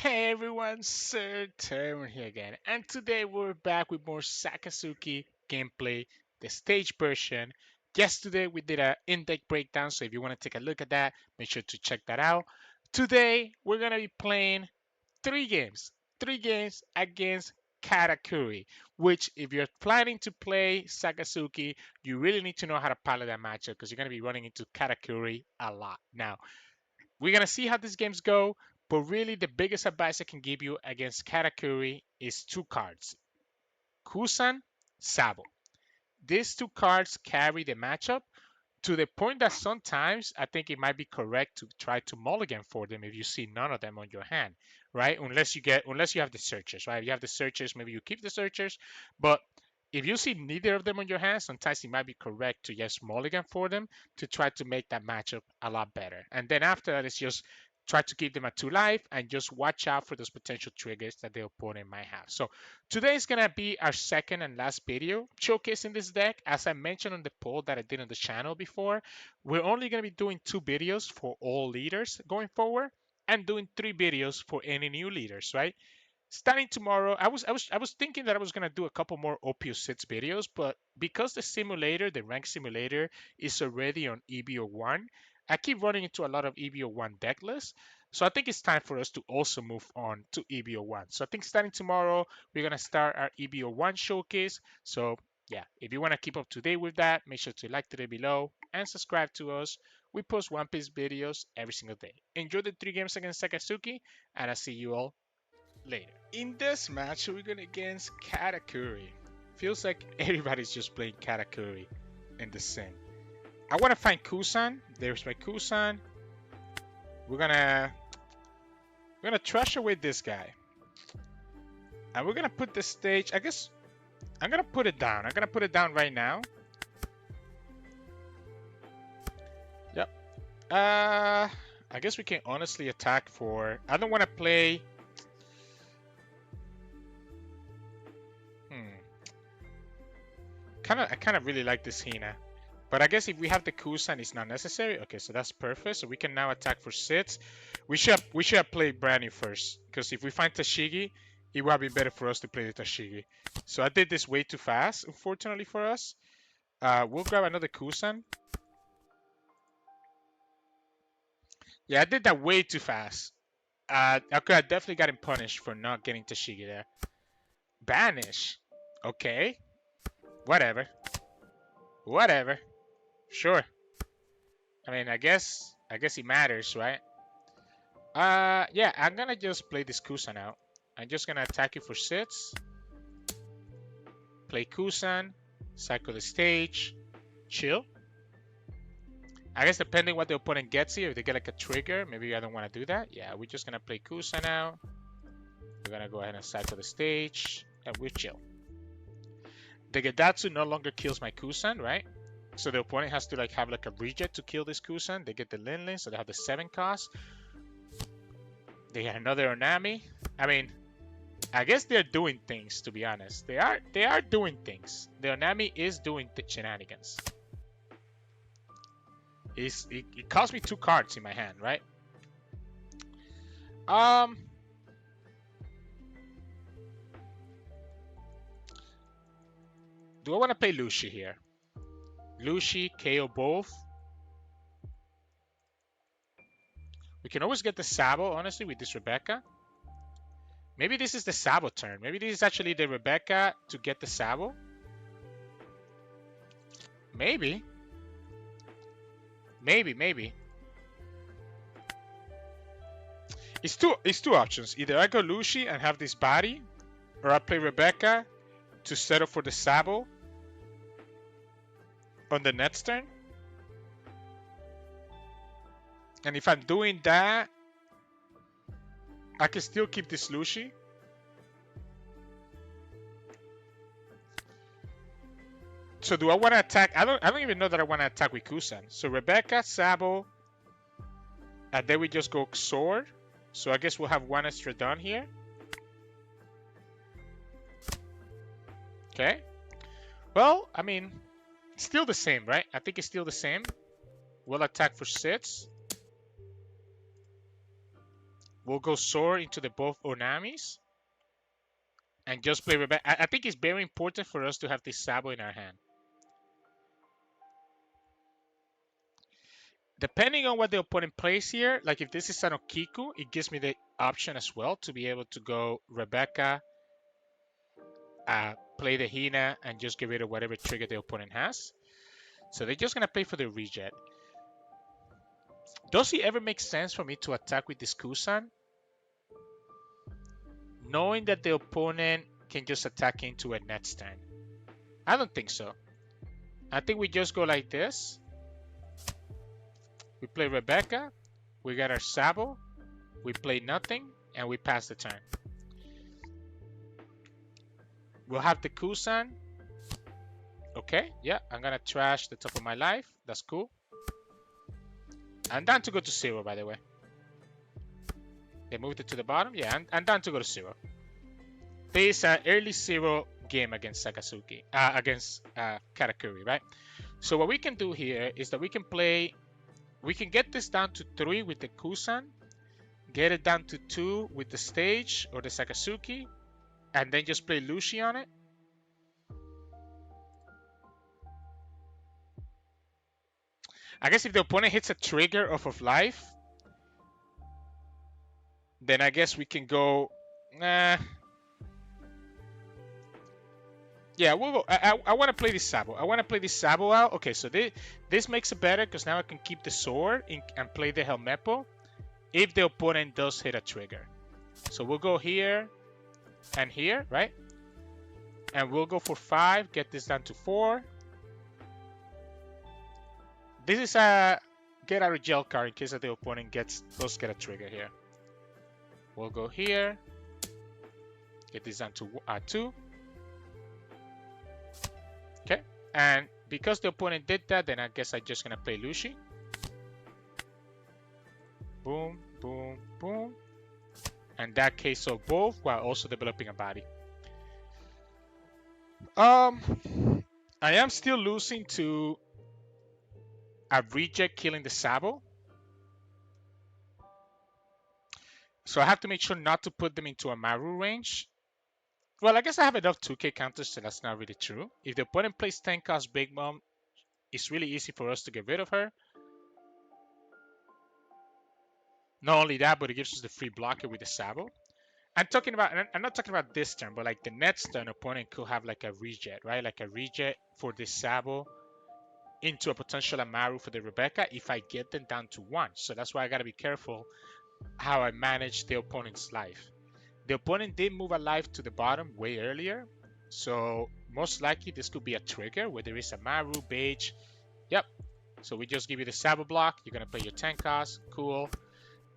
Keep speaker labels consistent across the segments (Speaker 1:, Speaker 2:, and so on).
Speaker 1: Hey everyone, Sirturmund here again, and today we're back with more Sakazuki gameplay, the stage version. Yesterday we did a in-deck breakdown, so if you want to take a look at that, make sure to check that out. Today we're gonna be playing three games against Katakuri, which if you're planning to play Sakazuki, you really need to know how to pilot that matchup because you're gonna be running into Katakuri a lot. Now, we're gonna see how these games go, but really the biggest advice I can give you against Katakuri is two cards: Kuzan, Sabo. These two cards carry the matchup to the point that sometimes I think it might be correct to try to mulligan for them if you see none of them on your hand, right? Unless you have the searchers, right? If you have the searchers, maybe you keep the searchers, but if you see neither of them on your hand, sometimes it might be correct to just mulligan for them to try to make that matchup a lot better. And then after that, it's just try to keep them at 2 life and just watch out for those potential triggers that the opponent might have. So today is going to be our second and last video showcasing this deck. As I mentioned on the poll that I did on the channel before, we're only going to be doing 2 videos for all leaders going forward and doing 3 videos for any new leaders, right? Starting tomorrow, I was thinking that I was gonna do a couple more OP06 videos, but because the simulator, the rank simulator, is already on EBO1, I keep running into a lot of EBO1 deck lists. So I think it's time for us to also move on to EBO1. So I think starting tomorrow, we're gonna start our EBO1 showcase. So yeah, if you wanna keep up to date with that, make sure to like today below and subscribe to us. We post One Piece videos every single day. Enjoy the 3 games against Sakazuki, and I'll see you all later. In this match, we're going against Katakuri. Feels like everybody's just playing Katakuri in the sim. I want to find Kuzan. There's my Kuzan. We're gonna trash away this guy, and we're gonna put the stage. I guess I'm gonna put it down. I'm gonna put it down right now. Yep. I guess we can honestly attack for. I don't want to play. I kind of really like this Hina. But I guess if we have the Kuzan, it's not necessary. Okay, so that's perfect. So we can now attack for 6. We should have played Brannew first. Because if we find Tashigi, it would be better for us to play the Tashigi. So I did this way too fast, unfortunately for us. We'll grab another Kuzan. Yeah, I did that way too fast. Okay, I definitely got him punished for not getting Tashigi there. Banish. Okay. Whatever. Whatever. Sure. I mean, I guess it matters, right? Yeah, I'm gonna just play this Kuzan out. I'm just gonna attack you for 6. Play Kuzan, cycle the stage, chill. I guess depending what the opponent gets here, if they get like a trigger, maybe I don't want to do that. Yeah, we're just gonna play Kuzan out. We're gonna go ahead and cycle the stage, and we chill. The Gedatsu no longer kills my Kuzan, right? So the opponent has to like have like a reject to kill this Kuzan. They get the Lin, so they have the 7 cost. They have another Onami. I mean, I guess they're doing things, to be honest. They are doing things. The Onami is doing the shenanigans. It cost me 2 cards in my hand, right? Do I want to play Lucci here? Lucci, KO both. We can always get the Sabo, honestly, with this Rebecca. Maybe this is the Sabo turn. Maybe this is actually the Rebecca to get the Sabo. Maybe. Maybe. It's two options. Either I go Lucci and have this body, or I play Rebecca to settle for the Sabo on the next turn. And if I'm doing that, I can still keep this Lucci. So do I want to attack? I don't even know that I want to attack with Kuzan. So Rebecca, Sabo, and then we just go Sword. So I guess we'll have 1 extra done here. Okay. Well, I mean, still the same, right? I think it's still the same. We'll attack for 6. We'll go Sword into the both Onamis and just play Rebecca. I think it's very important for us to have this Sabo in our hand. Depending on what the opponent plays here, like if this is an Okiku, it gives me the option as well to be able to go Rebecca, play the Hina, and just get rid of whatever trigger the opponent has. So they're just going to play for the reject. Does it ever make sense for me to attack with this Kuzan? Knowing that the opponent can just attack into a next turn. I don't think so. I think we just go like this. We play Rebecca. We got our Sabo. We play nothing. And we pass the turn. We'll have the Kuzan. Okay, yeah, I'm gonna trash the top of my life. That's cool. I'm down to go to 0, by the way. They moved it to the bottom. Yeah, I'm down to go to 0. This is an early 0 game against Sakazuki, against Katakuri, right? So what we can do here is that we can get this down to 3 with the Kuzan, get it down to 2 with the stage or the Sakazuki, and then just play Lucci on it. I guess if the opponent hits a trigger off of life, then I guess we can go. Yeah, we'll go. I want to play this Sabo. I want to play this Sabo out. Okay, so this makes it better because now I can keep the sword and play the Helmeppo if the opponent does hit a trigger. So we'll go here and here, right? And we'll go for 5, get this down to 4. This is a get out of jail card in case that the opponent does get a trigger here. We'll go here, get this down to 2. Okay, and because the opponent did that, then I guess I'm just gonna play Lucci. Boom, boom, boom. And that case of both while also developing a body. I am still losing to a reject killing the Sabo. So I have to make sure not to put them into a Maru range. Well, I guess I have enough 2k counters, so that's not really true. If the opponent plays 10 cost Big Mom, it's really easy for us to get rid of her. Not only that, but it gives us the free blocker with the Sabo. I'm not talking about this turn, but like the next turn, opponent could have like a reject, right? Like a reject for the Sabo into a potential Amaru for the Rebecca if I get them down to 1. So that's why I gotta be careful how I manage the opponent's life. The opponent did move a life to the bottom way earlier, so most likely this could be a trigger where there is a Maru, Beige. Yep. So we just give you the Sabo block. You're gonna play your 10 cost. Cool.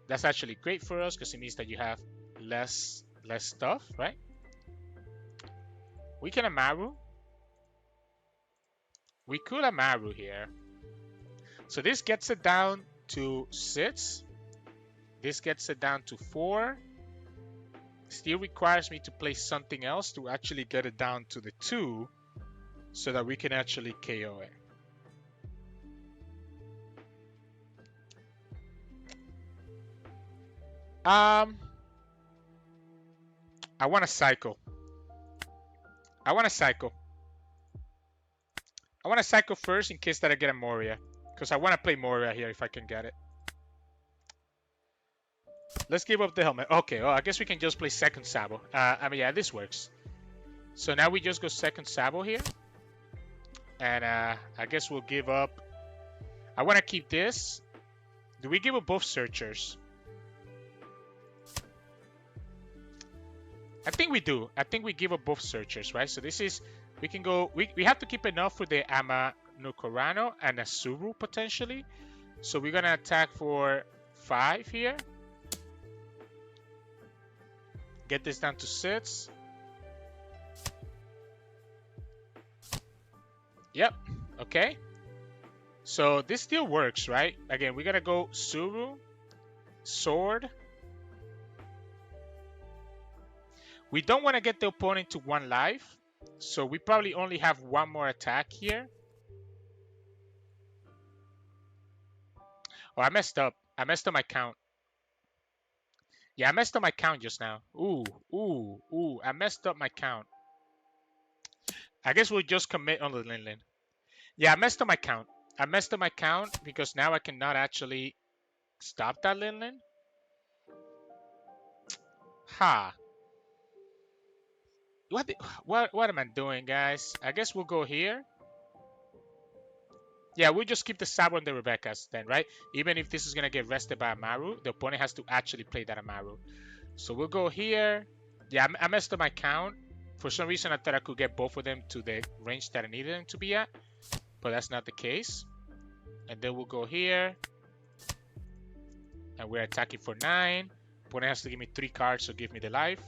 Speaker 1: That's actually great for us because it means that you have less stuff, right? We can Amaru. We could Amaru here. So this gets it down to 6. This gets it down to 4. Still requires me to play something else to actually get it down to the 2 so that we can actually KO it. I want to cycle. I want to cycle first in case that I get a Moria. Because I want to play Moria here if I can get it. Let's give up the helmet. Okay, well, I guess we can just play second Sabo. I mean, yeah, this works. So now we just go second Sabo here. And I guess we'll give up. I want to keep this. Do we give up both Searchers? I think we do. I think we give up both Searchers, right? So this is, we can go, we have to keep enough for the Ama Nukorano and a Tsuru potentially. So we're going to attack for 5 here. Get this down to 6. Yep. Okay. So this still works, right? Again, we're going to go Tsuru, Sword. We don't want to get the opponent to 1 life. So we probably only have 1 more attack here. Oh, I messed up. I messed up my count. Yeah, I messed up my count just now. Ooh. I messed up my count. I guess we'll just commit on the Linlin. Yeah, I messed up my count. I messed up my count because now I cannot actually stop that Linlin. Ha. What am I doing, guys? I guess we'll go here. Yeah, we'll just keep the Sabo and the Rebecca's then, right? Even if this is going to get rested by Amaru, the opponent has to actually play that Amaru. So we'll go here. Yeah, I messed up my count. For some reason, I thought I could get both of them to the range that I needed them to be at. But that's not the case. And then we'll go here. And we're attacking for 9. Opponent has to give me 3 cards, so give me the life.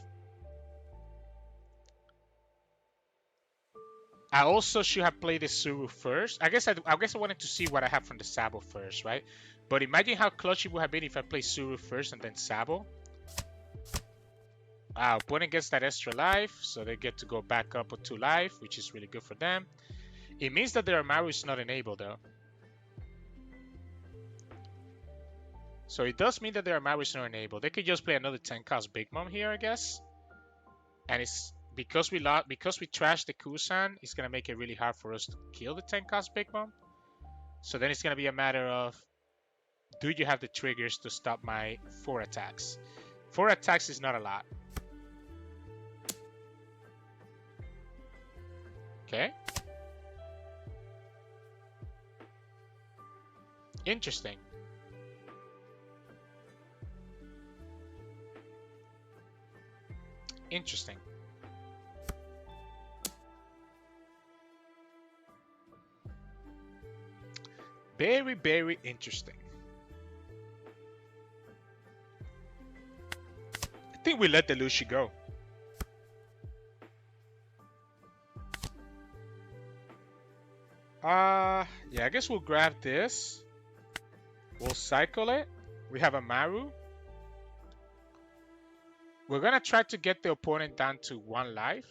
Speaker 1: I also should have played the Tsuru first. I guess I wanted to see what I have from the Sabo first, right? But imagine how clutch it would have been if I played Tsuru first and then Sabo. Opponent gets that extra life, so they get to go back up with 2 life, which is really good for them. It means that their Amaru is not enabled, though. So it does mean that their Amaru is not enabled. They could just play another 10 cost Big Mom here, I guess. And it's because we trashed the Kuzan, it's gonna make it really hard for us to kill the 10 cost Big Mom. So then it's gonna be a matter of, do you have the triggers to stop my 4 attacks? 4 attacks is not a lot. Okay. Interesting. Interesting. Very, very interesting. I think we let the Lucci go. Yeah, I guess we'll grab this. We'll cycle it. We have a Maru. We're gonna try to get the opponent down to 1 life.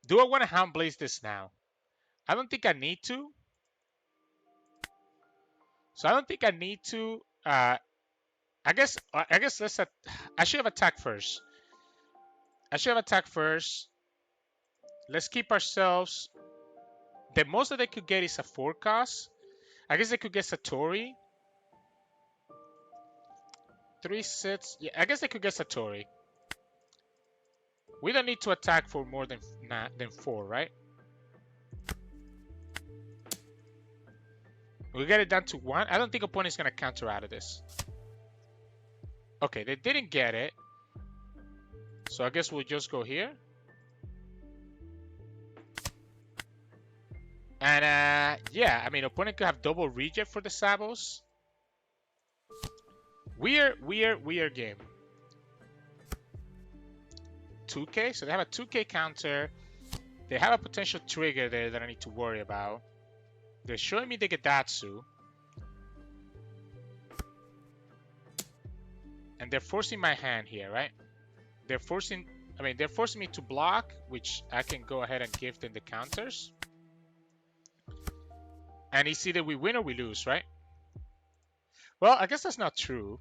Speaker 1: Do I want to Hound Blaze this now? I don't think I need to. So I don't think I need to. I guess let's. I should have attacked first. Let's keep ourselves. The most that they could get is a 4 cost. I guess they could get Satori. 3 sets. Yeah, I guess they could get Satori. We don't need to attack for more than 4, right? We get it down to 1. I don't think opponent's gonna counter out of this. Okay, they didn't get it. So I guess we'll just go here. And yeah, I mean, opponent could have double reject for the Sabos. Weird game. 2K, so they have a 2K counter. They have a potential trigger there that I need to worry about. They're showing me the Gedatsu. And they're forcing my hand here, right? They're forcing me to block, which I can go ahead and give them the counters. And it's either we win or we lose, right? Well, I guess that's not true.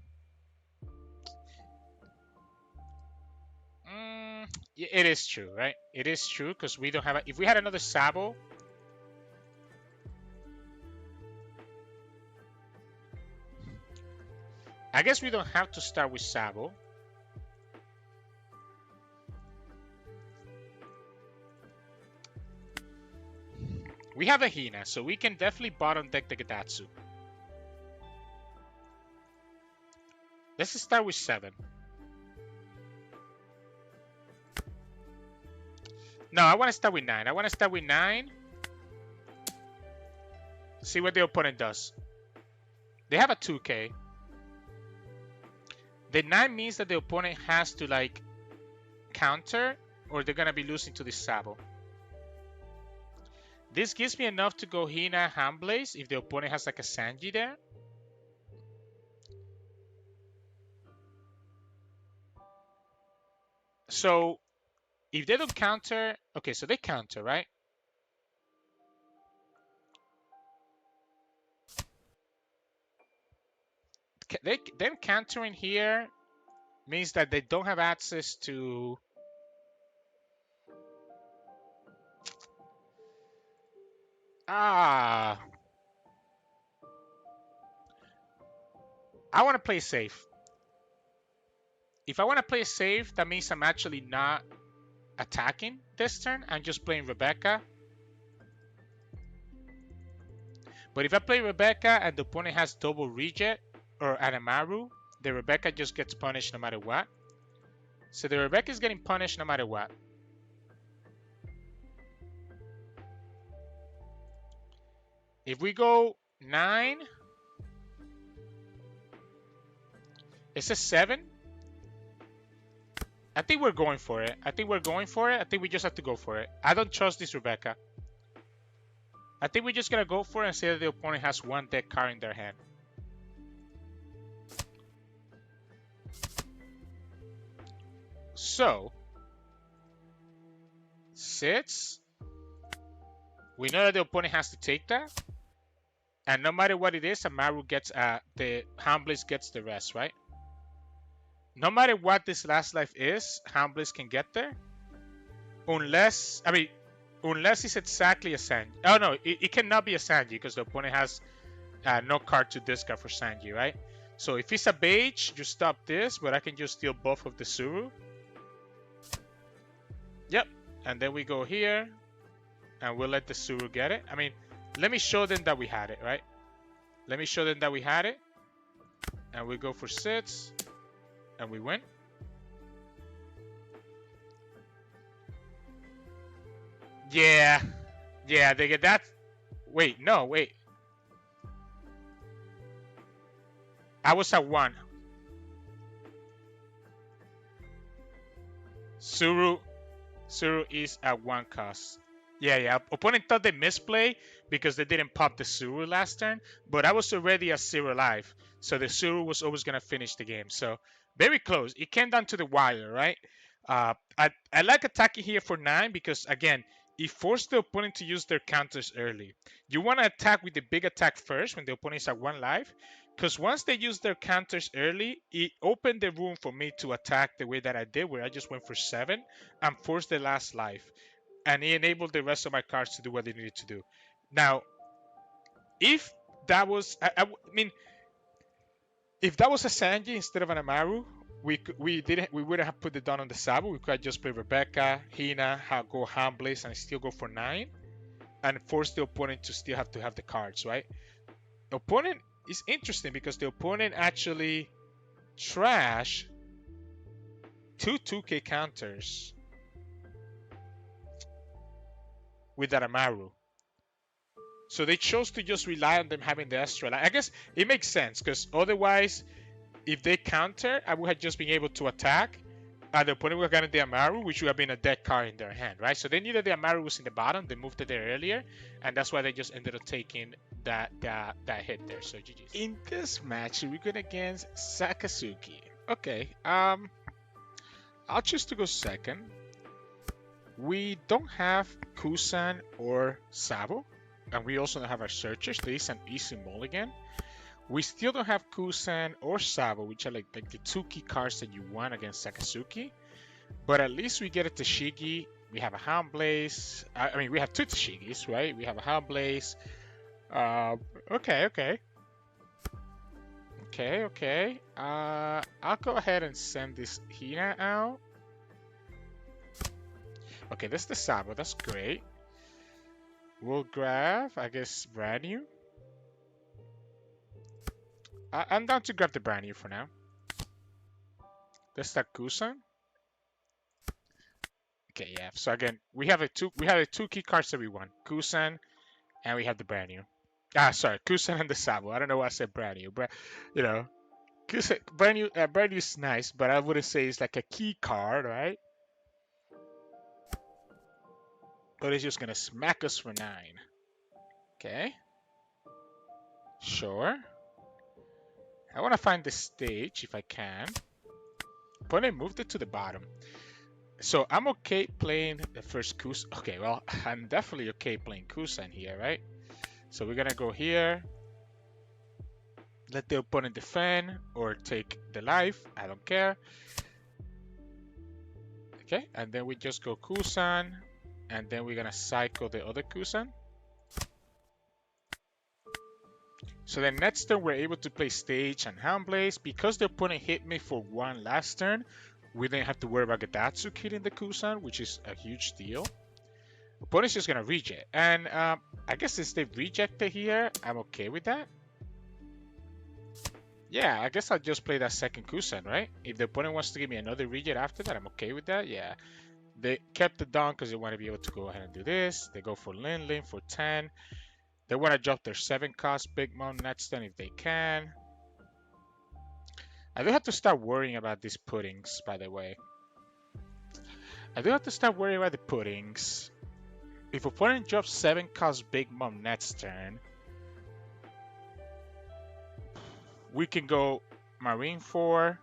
Speaker 1: It is true, right? It is true because we don't have if we had another Sabo. I guess we don't have to start with Sabo. We have a Hina, so we can definitely bottom deck the Gedatsu. Let's start with 7. No, I want to start with 9. See what the opponent does. They have a 2K. The 9 means that the opponent has to like counter or they're gonna be losing to this Sabo. This gives me enough to go Hina Hound Blaze if the opponent has like a Sanji there. So if they don't counter, okay, so they counter, right? them countering here means that they don't have access to. I want to play safe. If I want to play safe, that means I'm actually not attacking this turn. I'm just playing Rebecca. But if I play Rebecca and the opponent has double reject or Anamaru, the Rebecca just gets punished no matter what. So the Rebecca is getting punished no matter what. If we go 9, it's a 7. I think we're going for it. I think we just have to go for it. I don't trust this Rebecca. I think we're just going to go for it and say that the opponent has one deck card in their hand. So, sits. We know that the opponent has to take that. And no matter what it is, Amaru gets, the Hound Blaze gets the rest, right? No matter what this last life is, Hound Blaze can get there. Unless it's exactly a Sanji. Oh no, it cannot be a Sanji because the opponent has no card to discard for Sanji, right? So if it's a Beige, you stop this, but I can just steal both of the Tsuru. Yep, and then we go here, and we'll let the Tsuru get it. I mean, let me show them that we had it, right? Let me show them that we had it. And we go for sits, and we win. Yeah, they get that. Wait, no, wait. I was at 1. Tsuru is at 1 cost. Yeah. Opponent thought they misplay because they didn't pop the Tsuru last turn, but I was already at 0 life, so the Tsuru was always gonna finish the game. So very close. It came down to the wire, right? I like attacking here for 9 because again, it forced the opponent to use their counters early. You want to attack with the big attack first when the opponent is at 1 life, because once they use their counters early, it opened the room for me to attack the way that I did, where I just went for 7 and forced the last life. And it enabled the rest of my cards to do what they needed to do. Now, if that was, I mean, if that was a Sanji instead of an Amaru, we wouldn't have put it down on the Sabo. We could have just play Rebecca, Hina, go Hound Blaze, and still go for 9, and force the opponent to still have to have the cards, right? The opponent is interesting because the opponent actually trash 2 2K counters with that Amaru. So they chose to just rely on them having the extra. I guess it makes sense because otherwise, if they counter, I would have just been able to attack, and the opponent would have gotten the Amaru, which would have been a dead card in their hand, right? So they knew that the Amaru was in the bottom. They moved it there earlier, and that's why they just ended up taking that hit there. So GG's. In this match, we're going against Sakazuki. Okay, I'll choose to go second. We don't have Kuzan or Sabo, and we also don't have our searchers. There is an easy mulligan. We still don't have Kuzan or Sabo, which are like the 2 key cards that you want against Sakazuki. But at least we get a Tashigi. We have a Hound Blaze. I mean, we have 2 Tashigis, right? We have a Hound Blaze. Okay. I'll go ahead and send this Hina out. Okay, that's the Sabo. That's great. We'll grab, I guess, Brannew. I'm down to grab the Brannew for now. That's that Kuzan. Okay, yeah. So again, we have a 2 key cards that we want. Kuzan, and we have the Brannew. Sorry, Kuzan and the Sabo. I don't know why I said Brannew, but you know, Kuzan, Brannew is nice, but I wouldn't say it's like a key card, right? But it's just gonna smack us for 9. Okay. Sure. I want to find the stage if I can. But I moved it to the bottom. So I'm okay playing the first Kuzan. Okay, well, I'm definitely okay playing Kuzan here, right? So we're gonna go here. Let the opponent defend or take the life. I don't care. Okay, and then we just go Kuzan, and then we're gonna cycle the other Kuzan. So then next turn we're able to play Stage and Hound Blaze. Because the opponent hit me for one last turn, we didn't have to worry about Gadatsu killing the Kuzan, which is a huge deal. Opponent's just gonna reject, and I guess since they rejected here, I'm okay with that. Yeah, I guess I'll just play that second Kuzan, right? If the opponent wants to give me another reject after that, I'm okay with that. Yeah. They kept it down because they want to be able to go ahead and do this. They go for Lin for 10. They want to drop their 7 cost Big Mom next turn if they can. I do have to start worrying about these puddings, by the way. I do have to start worrying about the puddings. If opponent drops 7 cost Big Mom next turn, we can go Marineford,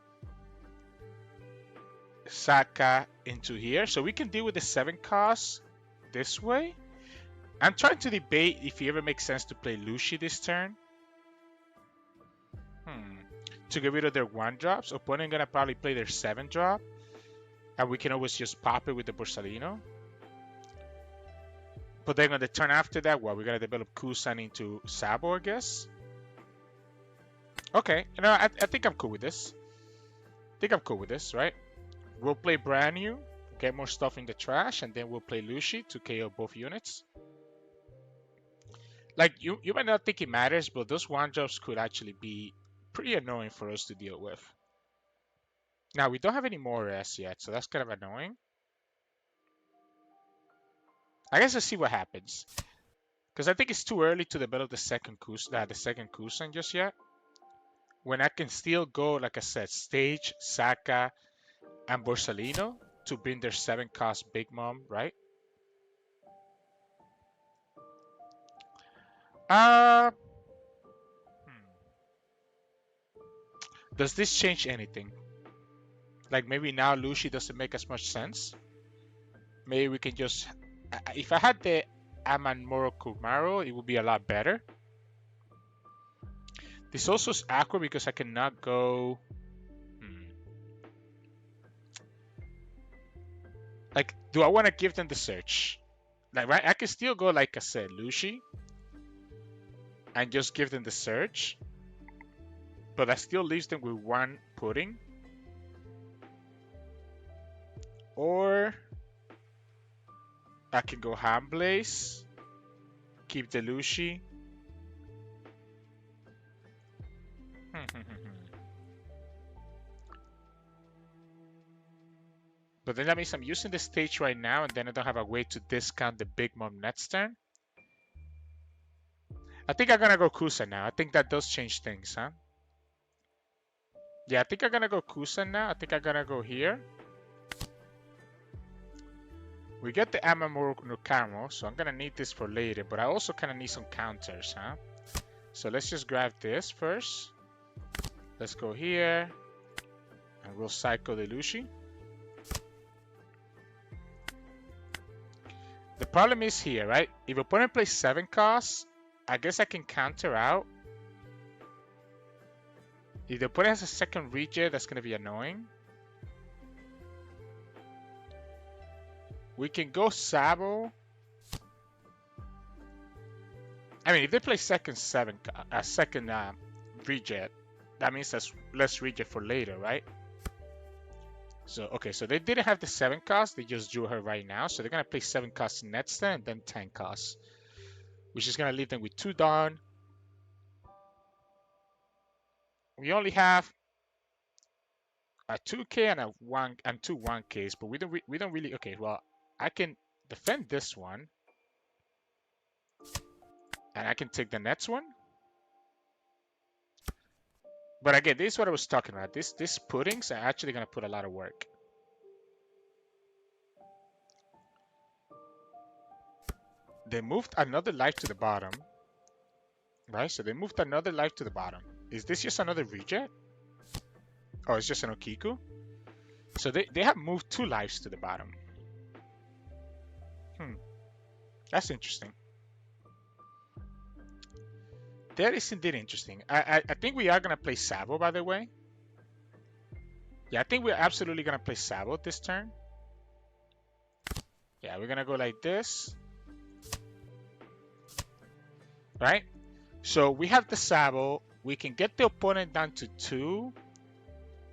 Speaker 1: Saka into here. So we can deal with the 7 cost this way. I'm trying to debate if it ever makes sense to play Lucci this turn. To get rid of their 1 drops. Opponent gonna probably play their 7 drop. And we can always just pop it with the Borsalino. But then on the turn after that, well, we're gonna develop Kuzan into Sabo, I guess. Okay, you know, I think I'm cool with this. Right? We'll play Brannew, get more stuff in the trash, and then we'll play Lucci to KO both units. Like, you might not think it matters, but those 1 drops could actually be pretty annoying for us to deal with. Now, we don't have any more S yet, so that's kind of annoying. I guess let's see what happens. Because I think it's too early to develop the second Kuzan just yet. When I can still go, like I said, Stage, Saka, and Borsalino to bring their 7 cost Big Mom, right? Does this change anything? Like maybe now Lucci doesn't make as much sense. Maybe we can just... If I had the Aman Murakumo, it would be a lot better. This also is awkward because I cannot go... Like, do I want to give them the search? Like, right? I can still go, like I said, Lucci. And just give them the search. But that still leaves them with 1 pudding. Or I can go Hound Blaze. Keep the Lucci. But then that means I'm using the stage right now, and then I don't have a way to discount the Big Mom next turn. I think I'm gonna go Kuzan now. I think that does change things, huh? Yeah, I think I'm gonna go Kuzan now. I think I'm gonna go here. We get the Amamuro no Camo, so I'm gonna need this for later, but I also kinda need some counters, huh? So let's just grab this first. Let's go here. And we'll cycle the Lucci. The problem is here, right? If opponent plays 7 costs, I guess I can counter out. If the opponent has a second reject, that's going to be annoying. We can go Sabo. I mean, if they play second reject, that means that's less reject for later, right? So, okay, so they didn't have the 7 cost. They just drew her right now. So they're going to play 7 costs next turn and then 10 costs. Which is going to leave them with 2 down. We only have a 2k and a 1 and 2 1ks, but we don't really... Okay, well, I can defend this one. And I can take the next one. But again, this is what I was talking about. These puddings are actually going to put a lot of work. They moved another life to the bottom. Right? So they moved another life to the bottom. Is this just another reject? Oh, it's just an Okiku? So they have moved 2 lives to the bottom. That's interesting. that is indeed interesting. I think we are gonna play Sabo, by the way. Yeah, I think we're absolutely gonna play Sabo this turn. Yeah, we're gonna go like this. Right? So we have the Sabo. We can get the opponent down to 2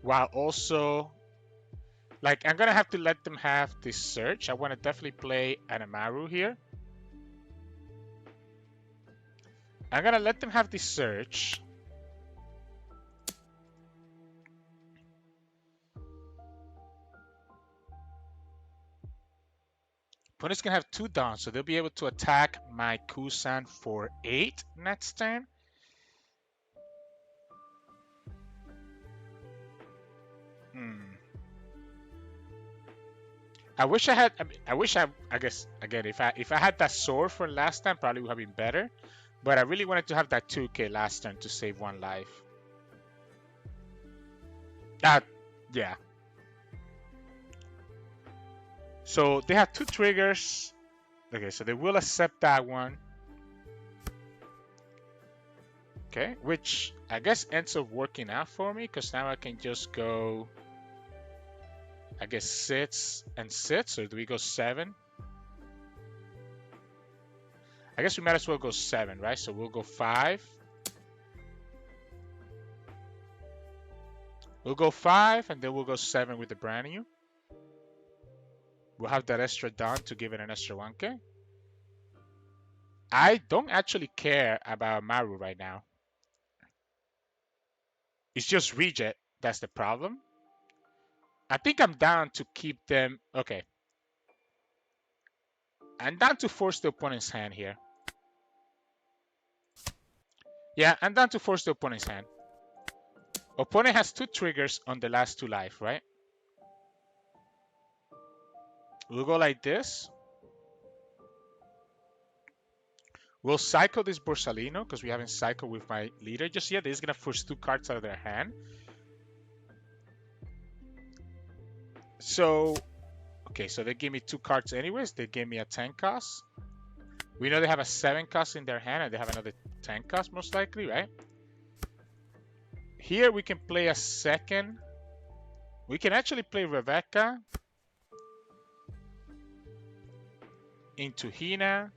Speaker 1: while also, like, I'm gonna have to let them have this search. I want to definitely play an Amaru here. I'm gonna let them have this search. Opponent's gonna have 2 downs, so they'll be able to attack my Kuzan for 8 next turn. I wish I had. I guess again, if I had that sword for last time, probably would have been better. But I really wanted to have that 2k last turn to save 1 life. Yeah. So they have 2 triggers. Okay, so they will accept that one. Okay, which I guess ends up working out for me because now I can just go. I guess 6 and 6, or do we go 7? I guess we might as well go 7, right? So we'll go 5. We'll go 5, and then we'll go 7 with the Brannew. We'll have that extra down to give it an extra 1k. I don't actually care about Maru right now. It's just reject that's the problem. I think I'm down to keep them. Okay. I'm down to force the opponent's hand here. Yeah, I'm down to force the opponent's hand. Opponent has 2 triggers on the last 2 life, right? We'll go like this. We'll cycle this Borsalino because we haven't cycled with my leader just yet. They're just going to force 2 cards out of their hand. So, okay, so they give me 2 cards anyways. They gave me a 10 cost. We know they have a 7 cost in their hand and they have another 10 cost most likely, right? Here we can play a second. We can actually play Rebecca into Hina.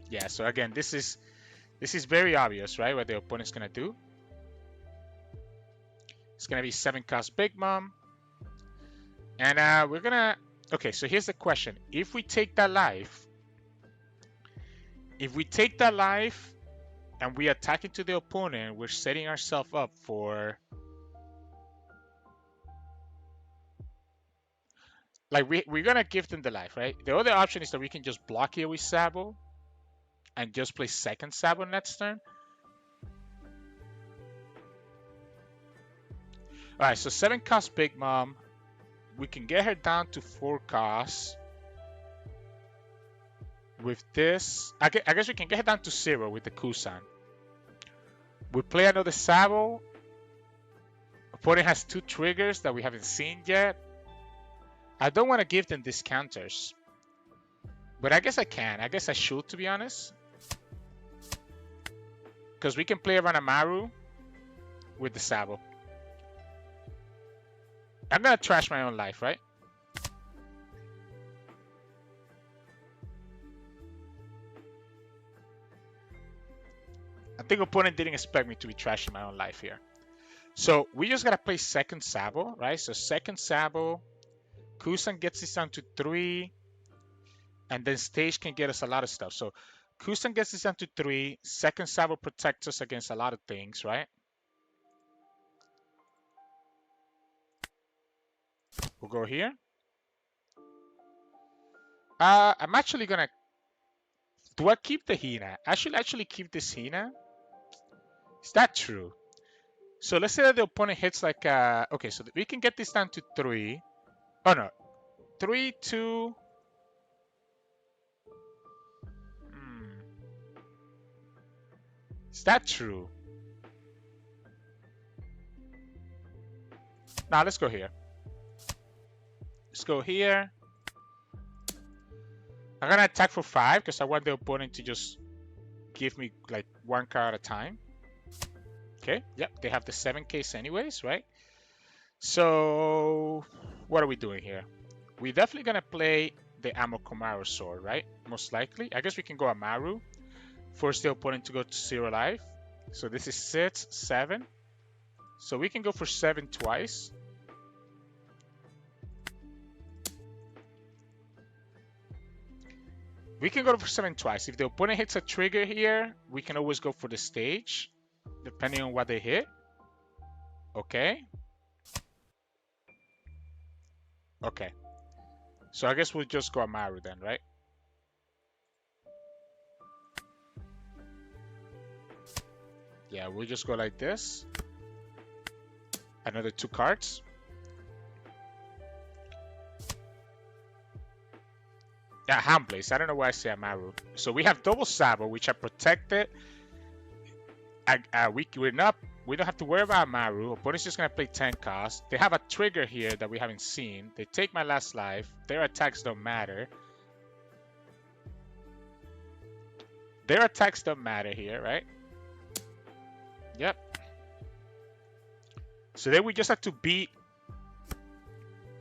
Speaker 1: Yeah, so again, this is very obvious, right? What the opponent's gonna do. It's gonna be 7 cost Big Mom. And we're gonna. Okay, so here's the question. If we take that life, and we attack into the opponent, we're setting ourselves up for. Like, we're gonna give them the life, right? The other option is that we can just block here with Sabo and just play second Sabo next turn. Alright, so 7 cost Big Mom. We can get her down to 4 costs. With this, I guess we can get her down to 0 with the Kuzan. We play another Sabo. Opponent has 2 triggers that we haven't seen yet. I don't want to give them these counters. But I guess I can. I guess I should, to be honest. Because we can play around Amaru with the Sabo. I'm going to trash my own life, right? I think opponent didn't expect me to be trashing my own life here. So we just got to play second Sabo, right? So second Sabo. Kuzan gets this down to 3. And then stage can get us a lot of stuff. So Kuzan gets this down to 3. Second Sabo protects us against a lot of things, right? We'll go here. I'm actually gonna. Do I keep the Hina? I should actually keep this Hina. Is that true? So let's say that the opponent hits like okay, so we can get this down to 3. Oh no, 3, 2. Is that true? Now let's go here. Let's go here. I'm gonna attack for 5 because I want the opponent to just give me like one card at a time. Okay, yep, they have the 7 case anyways, right? So what are we doing here? We're definitely gonna play the Amokomaru sword, right? Most likely. I guess we can go Amaru. Force the opponent to go to 0 life. So this is 6, 7. So we can go for 7 twice. We can go for 7 twice. If the opponent hits a trigger here, we can always go for the stage, depending on what they hit. Okay. Okay. So I guess we'll just go Amaru then, right? Yeah, we'll just go like this. Another 2 cards. Yeah, Hound Blaze. I don't know why I say Amaru. So we have double Sabo, which are protected. We don't have to worry about Amaru. Opponent's just gonna play 10 cost. They have a trigger here that we haven't seen. They take my last life. Their attacks don't matter. Their attacks don't matter here, right? Yep. So then we just have to beat.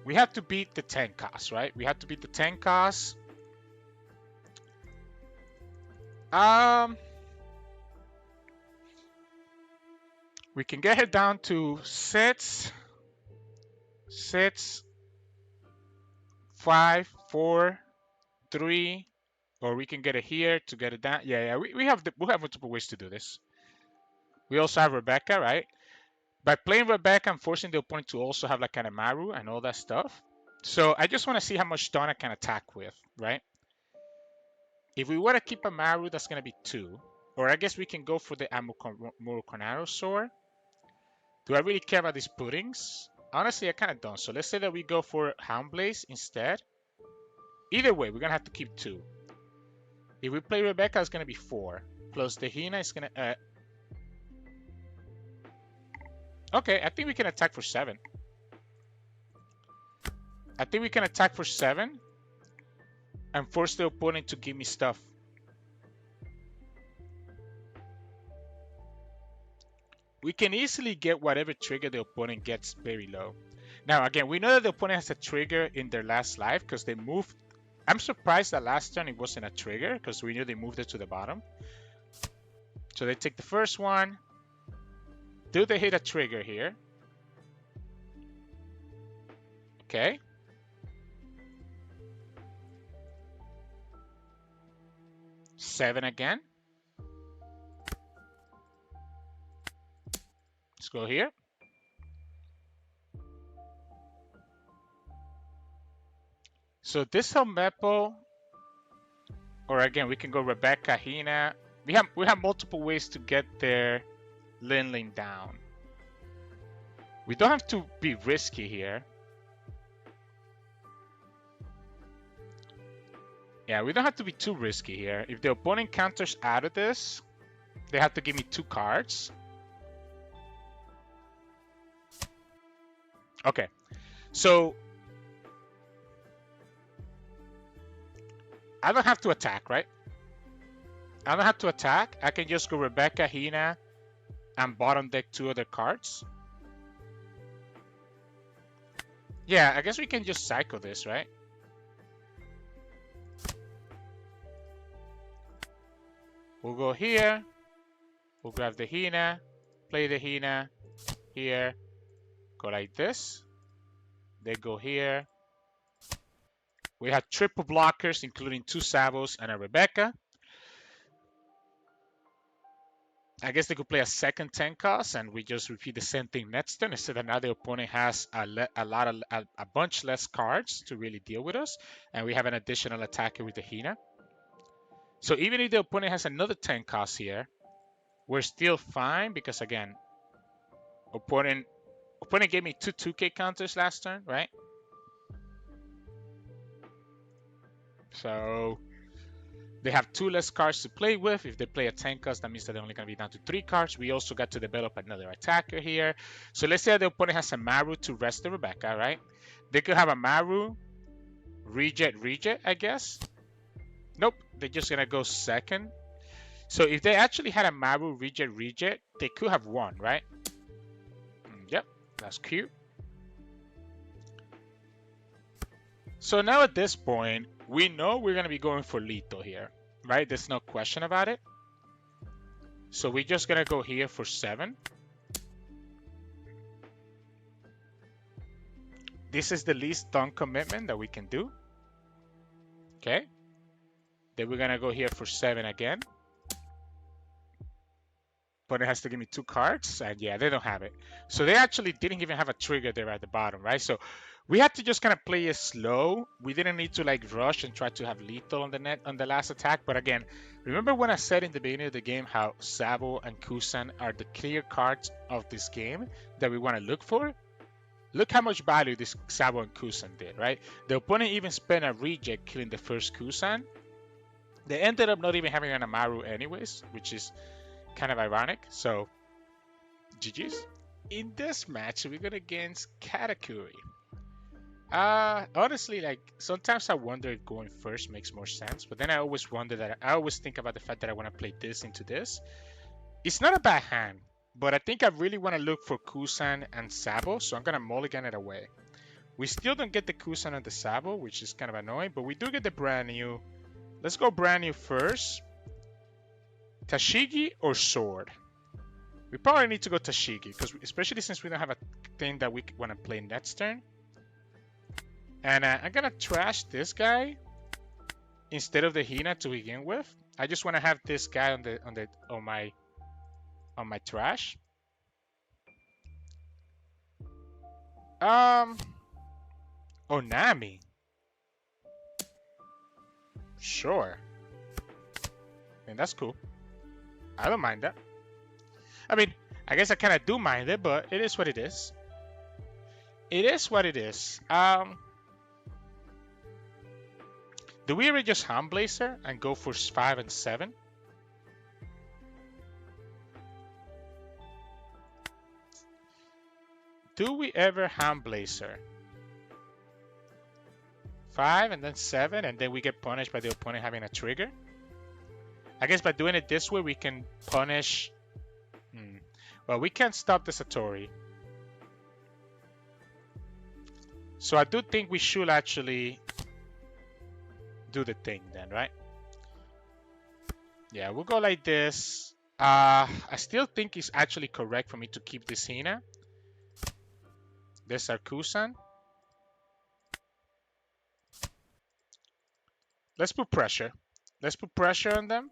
Speaker 1: We have to beat the 10 cost, right? We have to beat the 10 cost. We can get her down to 6, 5, 4, 3, or we can get it here to get it down. Yeah. We have multiple ways to do this. We also have Rebecca, right? By playing Rebecca, I'm forcing the opponent to also have like an Amaru and all that stuff. So I just want to see how much stun I can attack with, right? If we want to keep Amaru, that's going to be 2. Or I guess we can go for the Murakumo sword. Do I really care about these puddings? Honestly, I kind of don't. So let's say that we go for Hound Blaze instead. Either way, we're going to have to keep 2. If we play Rebecca, it's going to be 4. Plus the Hina is going to... Okay, I think we can attack for 7. I think we can attack for 7 and force the opponent to give me stuff. We can easily get whatever trigger the opponent gets very low. Now, again, we know that the opponent has a trigger in their last life because they moved. I'm surprised that last turn it wasn't a trigger because we knew they moved it to the bottom. So they take the first one. Do they hit a trigger here? Okay. Seven again. Let's go here. So this Helmeppo, or again, we can go Rebecca, Hina. We have multiple ways to get their Linling down. We don't have to be risky here. Yeah, we don't have to be too risky here. If the opponent counters out of this, they have to give me 2 cards. Okay, so I don't have to attack, right? I don't have to attack. I can just go Rebecca, Hina, and bottom deck 2 other cards. Yeah, I guess we can just cycle this, right? We'll go here. We'll grab the Hina, play the Hina here, go like this. They go here. We have triple blockers, including 2 Sabos and a Rebecca. I guess they could play a second 10 cost, and we just repeat the same thing next turn. Instead, now the opponent has a bunch less cards to really deal with us, and we have an additional attacker with the Hina. So even if the opponent has another 10 cost here, we're still fine because again, opponent gave me 2 2K counters last turn, right? So they have 2 less cards to play with. If they play a 10 cost, that means that they're only going to be down to 3 cards. We also got to develop another attacker here. So let's say the opponent has a Maru to rest the Rebecca, right? They could have a Maru, reject, I guess. Nope, they're just going to go second. So if they actually had a Maru reject, they could have won, right? Yep, that's cute. So now at this point, we know we're going to be going for Lito here, right? There's no question about it. So we're just going to go here for 7. This is the least done commitment that we can do. Okay. Then we're going to go here for 7 again. But it has to give me 2 cards, and yeah, they don't have it. So they actually didn't even have a trigger there at the bottom, right? So we had to just kind of play it slow. We didn't need to like rush and try to have lethal on the net on the last attack. But again, remember when I said in the beginning of the game how Sabo and Kuzan are the clear cards of this game that we want to look for? Look how much value this Sabo and Kuzan did, right? The opponent even spent a reject killing the first Kuzan. They ended up not even having an Amaru anyways, which is kind of ironic. So GG's. In this match, we're going against Katakuri. Honestly, like sometimes I wonder if going first makes more sense, but then I always wonder that I always think about the fact that I want to play this into this. It's not a bad hand, but I think I really want to look for Kuzan and Sabo, so I'm going to mulligan it away. We still don't get the Kuzan and the Sabo, which is kind of annoying, but we do get the Brannew. Let's go Brannew first. Tashigi or Sword? We probably need to go Tashigi, because especially since we don't have a thing that we want to play next turn. And I'm gonna trash this guy instead of the Hina to begin with. I just want to have this guy on my trash. Onami. Sure. I mean, that's cool. I don't mind that. I mean, I guess I kind of do mind it, but it is what it is. It is what it is. Do we ever just Hound Blaze and go for 5 and 7? Do we ever Hound Blaze 5 and then 7, and then we get punished by the opponent having a trigger? I guess by doing it this way, we can punish... Well, we can't stop the Satori. So I do think we should actually do the thing then, right? Yeah, we'll go like this. I still think it's actually correct for me to keep this Hina. This our Kuzan. Let's put pressure. Let's put pressure on them.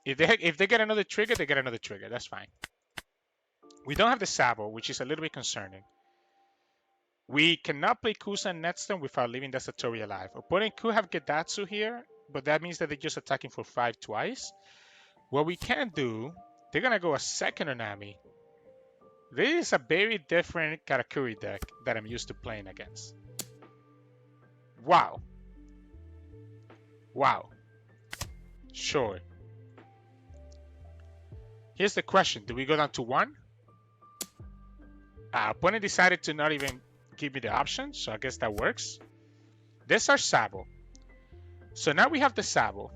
Speaker 1: If they get another trigger, they get another trigger. That's fine. We don't have the Sabo, which is a little bit concerning. We cannot play Kuzan next turn without leaving the Satori alive. Opponent could have Gedatsu here, but that means that they're just attacking for 5 twice. What we can do, they're going to go a second Onami. This is a very different Katakuri deck that I'm used to playing against. Wow. Wow. Sure. Here's the question. Do we go down to 1? Opponent decided to not even give me the option, so I guess that works. This is our Sabo. So now we have the Sabo.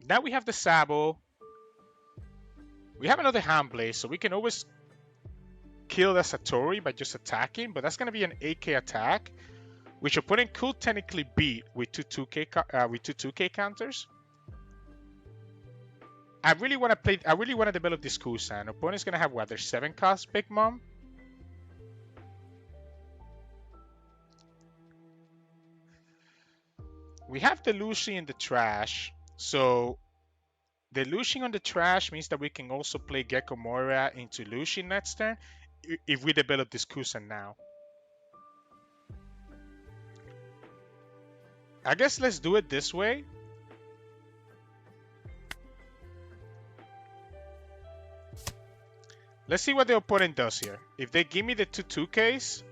Speaker 1: Now we have the Sabo. We have another Hound Blaze, so we can always kill the Satori by just attacking, but that's going to be an 8k attack, which opponent could technically beat with two 2k counters. I really want to develop this Kuzan. Opponent's going to have what? Their 7 cost Big Mom? We have the Lucci in the trash, so the Lucci on the trash means that we can also play Gecko Moria into Lucci next turn if we develop this Kuzan now. I guess let's do it this way. Let's see what the opponent does here. If they give me the 2-2Ks,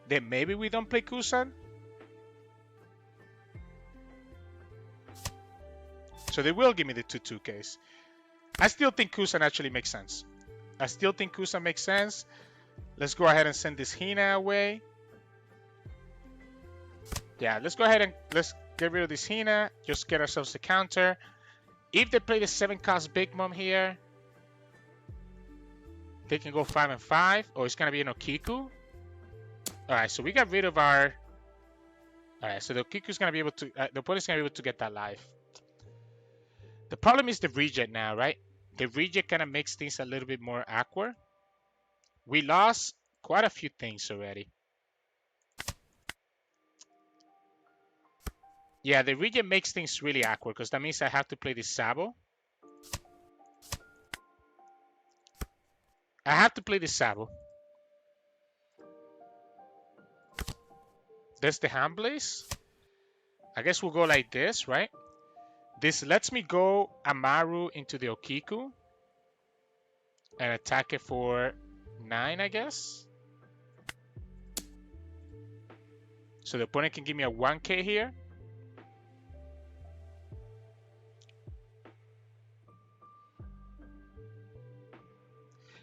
Speaker 1: then maybe we don't play Kuzan. So they will give me the 2-2Ks. I still think Kuzan actually makes sense. Let's go ahead and send this Hina away. Yeah, let's go ahead and let's get rid of this Hina, just get ourselves a counter. If they play the 7-cost Big Mom here, they can go 5 and 5. Oh, it's gonna be an Okiku. Alright, so we got rid of our... Alright, so the Okiku's gonna be able to... the opponent's gonna be able to get that life. The problem is the reject now, right? The reject kind of makes things a little bit more awkward. We lost quite a few things already. Yeah, the reject makes things really awkward because that means I have to play this Sabo. I have to play this Sabo. There's the Hound Blaze. I guess we'll go like this, right? This lets me go Amaru into the Okiku and attack it for 9, I guess. So the opponent can give me a 1k here.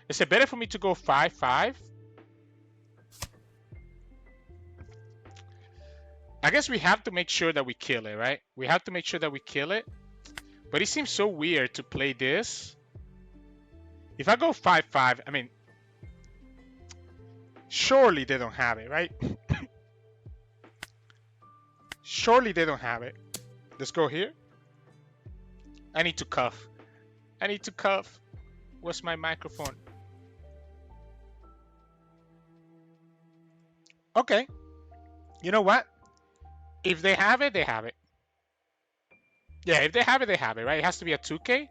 Speaker 1: Is it better for me to go 5-5? I guess we have to make sure that we kill it, right? We have to make sure that we kill it. But it seems so weird to play this. If I go 5-5, I mean, surely they don't have it, right? Surely they don't have it. Let's go here. I need to cuff. I need to cuff. Where's my microphone? Okay. You know what? If they have it, they have it. Yeah, if they have it, they have it, right? It has to be a 2K.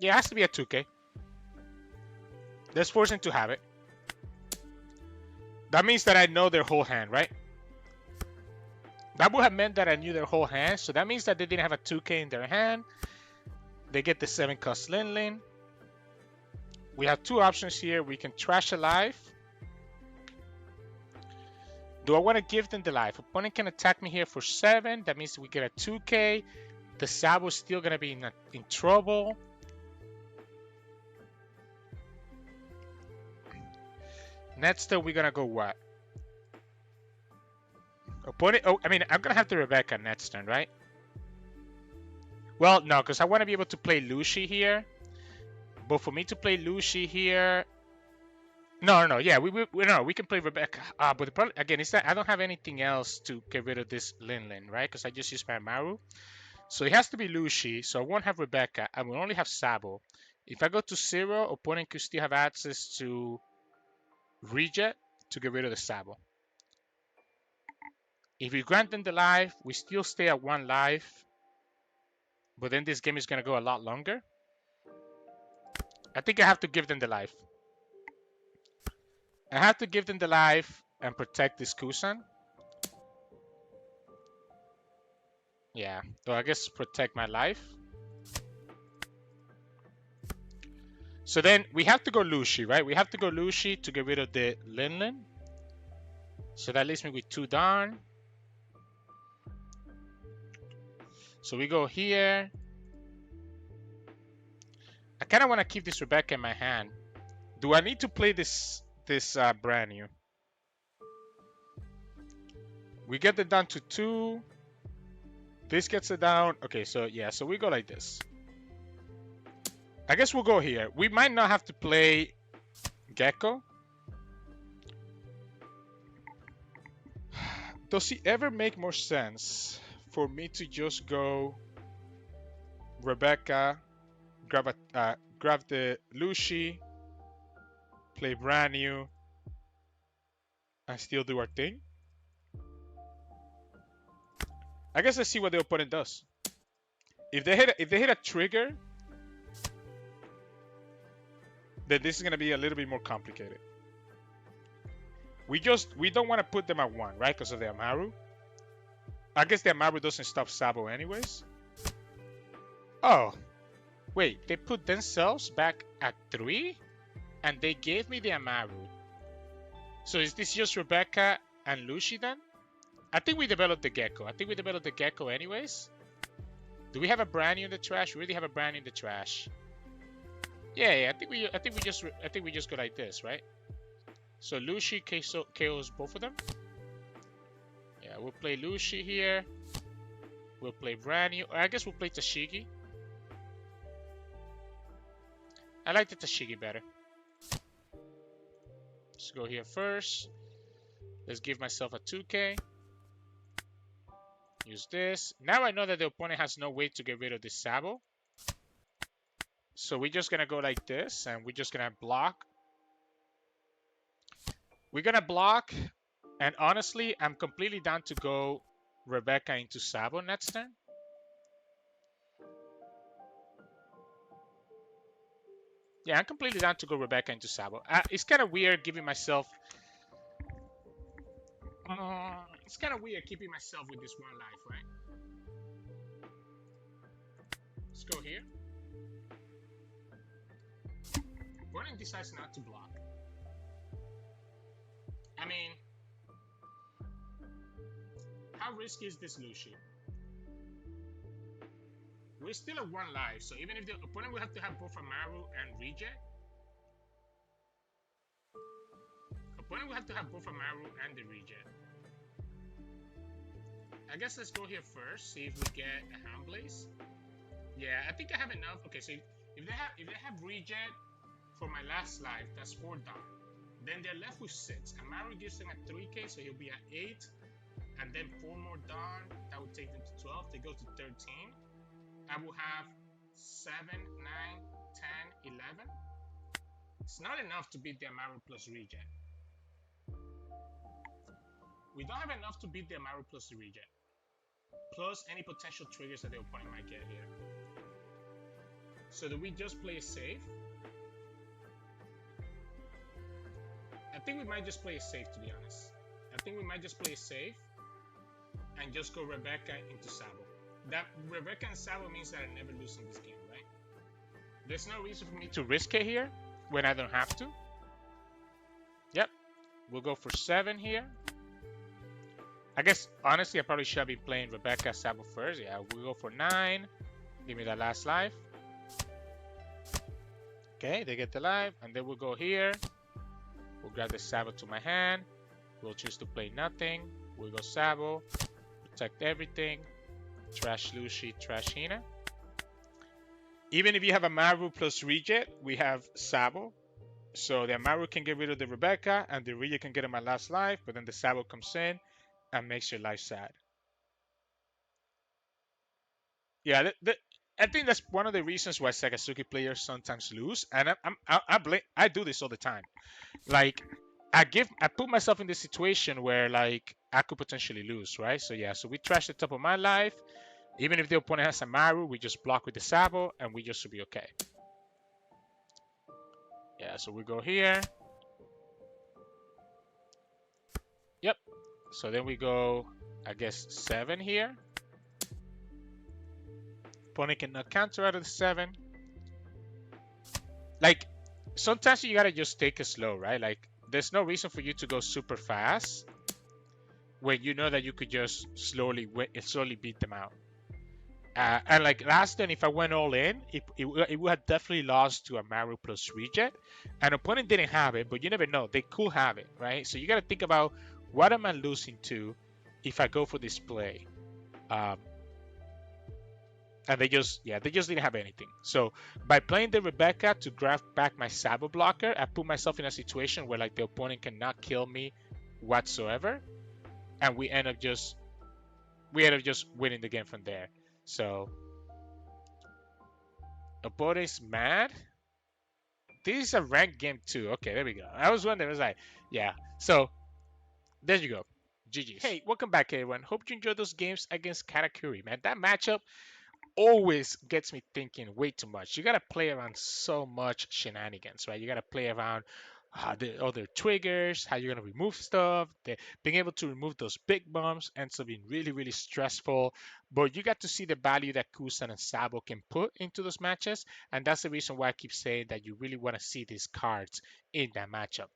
Speaker 1: Yeah, it has to be a 2K. Let's force them to have it. That means that I know their whole hand, right? That would have meant that I knew their whole hand. So that means that they didn't have a 2K in their hand. They get the 7-cost Linlin. We have two options here. We can trash a life. Do I want to give them the life? Opponent can attack me here for 7. That means we get a 2K. The Sabo is still going to be in trouble. Next up, we're going to go what? Opponent... Oh, I mean, I'm going to have the Rebecca next turn, right? Well, no, because I want to be able to play Lucci here. But for me to play Lucci here... No, yeah, we can play Rebecca. But the problem, again, is that I don't have anything else to get rid of this Linlin, right? Because I just used my Maru. So it has to be Lucci, so I won't have Rebecca. I will only have Sabo. If I go to 0, opponent could still have access to Reject to get rid of the Sabo. If we grant them the life, we still stay at 1 life. But then this game is going to go a lot longer. I think I have to give them the life. I have to give them the life and protect this Kuzan. Yeah, so I guess protect my life. So then we have to go Lucci, right? We have to go Lucci to get rid of the Linlin. So that leaves me with 2 Darn. So we go here. I kind of want to keep this Rebecca in my hand. Do I need to play this Brannew? We get it down to 2. This gets it down. Okay, so yeah, so we go like this. I guess we'll go here. We might not have to play Gecko. Does it ever make more sense for me to just go Rebecca, grab the Lucci, play Brannew, and still do our thing? I guess let's see what the opponent does. If they hit a trigger, then this is gonna be a little bit more complicated. We don't want to put them at 1, right? Because of the Amaru. I guess the Amaru doesn't stop Sabo anyways. Oh, wait, they put themselves back at 3, and they gave me the Amaru. So is this just Rebecca and Lucci then? I think we developed the Gecko. I think we developed the Gecko anyways. Do we have a Brannew in the trash? We already have a Brannew in the trash. Yeah. I think we just go like this, right? So Lucci KOs both of them. we'll play Lucci here. We'll play Brannew. Or I guess we'll play Tashigi. I like the Tashigi better. Let's go here first. Let's give myself a 2k. Use this. Now I know that the opponent has no way to get rid of this Sabo. So we're just going to go like this, and we're just going to block. We're going to block, and honestly, I'm completely down to go Rebecca into Sabo next turn. Yeah, I'm completely down to go Rebecca into Sabo. It's kind of weird giving myself... it's kind of weird keeping myself with this one life, right? Let's go here. Opponent decides not to block. I mean, how risky is this Lucci? We're still at one life, so even if the opponent will have to have both Amaru and reject, opponent will have to have both Amaru and the reject. I guess let's go here first, see if we get a Hound Blaze. Yeah, I think I have enough. Okay, so if they have reject for my last life, that's 4 down. Then they're left with 6. Amaru gives them a 3k, so he'll be at 8. And then 4 more down, that would take them to 12. They go to 13. I will have 7, 9, 10, 11. It's not enough to beat the Amaru plus reject. We don't have enough to beat the Amaru plus the reject. Plus any potential triggers that the opponent might get here. So do we just play it safe? I think we might just play it safe, to be honest. I think we might just play it safe and just go Rebecca into Sabo. That Rebecca and Sabo means that I never lose in this game, right? There's no reason for me to risk it here when I don't have to. Yep. We'll go for 7 here. I guess, honestly, I probably should have been playing Rebecca Sabo first. Yeah, we'll go for 9. Give me that last life. Okay, they get the life. And then we'll go here. We'll grab the Sabo to my hand. We'll choose to play nothing. We'll go Sabo. Protect everything. Trash Lucci, trash Hina. Even if you have Amaru plus reject, we have Sabo. So the Amaru can get rid of the Rebecca, and the reject can get in my last life, but then the Sabo comes in and makes your life sad. Yeah, I think that's one of the reasons why Sakazuki players sometimes lose, and I do this all the time. Like, I put myself in this situation where like I could potentially lose, right? So yeah, so we trash the top of my life. Even if the opponent has Amaru, we just block with the Sabo, and we just should be okay. Yeah, so we go here. Yep. So then we go, I guess, 7 here. Opponent cannot counter out of the 7. Like, sometimes you gotta just take it slow, right? Like, there's no reason for you to go super fast when you know that you could just slowly beat them out. And like last turn, if I went all in, it would have definitely lost to Amaru plus reject. An opponent didn't have it, but you never know. They could have it, right? So you got to think about what am I losing to if I go for this play. And they just didn't have anything. So by playing the Rebecca to grab back my Sabo blocker, I put myself in a situation where like the opponent cannot kill me whatsoever. And we end up just winning the game from there. So opponent's mad. This is a ranked game too. Okay, there we go. I was wondering, I was like, yeah. So there you go. GG's. Hey, welcome back everyone. Hope you enjoyed those games against Katakuri, man. That matchup always gets me thinking way too much. You gotta play around so much shenanigans, right? You gotta play around the other triggers, how you're gonna remove stuff. Being able to remove those big bombs ends up being really, really stressful. But you got to see the value that Kuzan and Sabo can put into those matches, and that's the reason why I keep saying that you really want to see these cards in that matchup.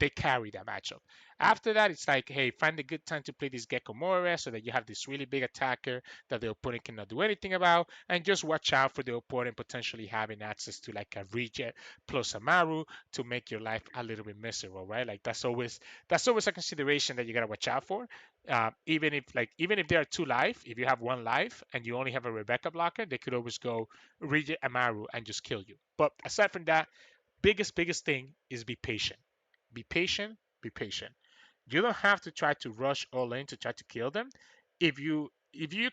Speaker 1: they carry that matchup. After that, it's like, hey, find a good time to play this Gecko Moria so that you have this really big attacker that the opponent cannot do anything about, and just watch out for the opponent potentially having access to like a reject plus a Maru to make your life a little bit miserable, right? Like that's always a consideration that you gotta watch out for. Even if they are two life, if you have one life and you only have a Rebecca blocker, they could always go reject Amaru and just kill you. But aside from that, biggest thing is be patient. Be patient. Be patient. You don't have to try to rush all in to try to kill them. If you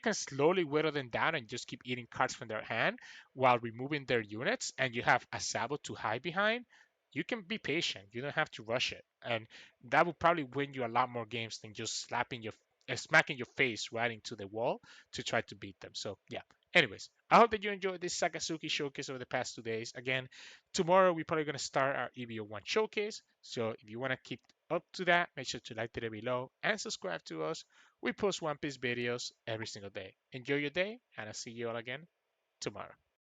Speaker 1: can slowly whittle them down and just keep eating cards from their hand while removing their units, and you have a Sabo to hide behind, you can be patient. You don't have to rush it, and that will probably win you a lot more games than just smacking your face right into the wall to try to beat them. So yeah. Anyways, I hope that you enjoyed this Sakazuki showcase over the past 2 days. Again, tomorrow we're probably gonna start our EVO1 showcase. So if you want to keep up to that, make sure to like the video below and subscribe to us. We post One Piece videos every single day. Enjoy your day, and I'll see you all again tomorrow.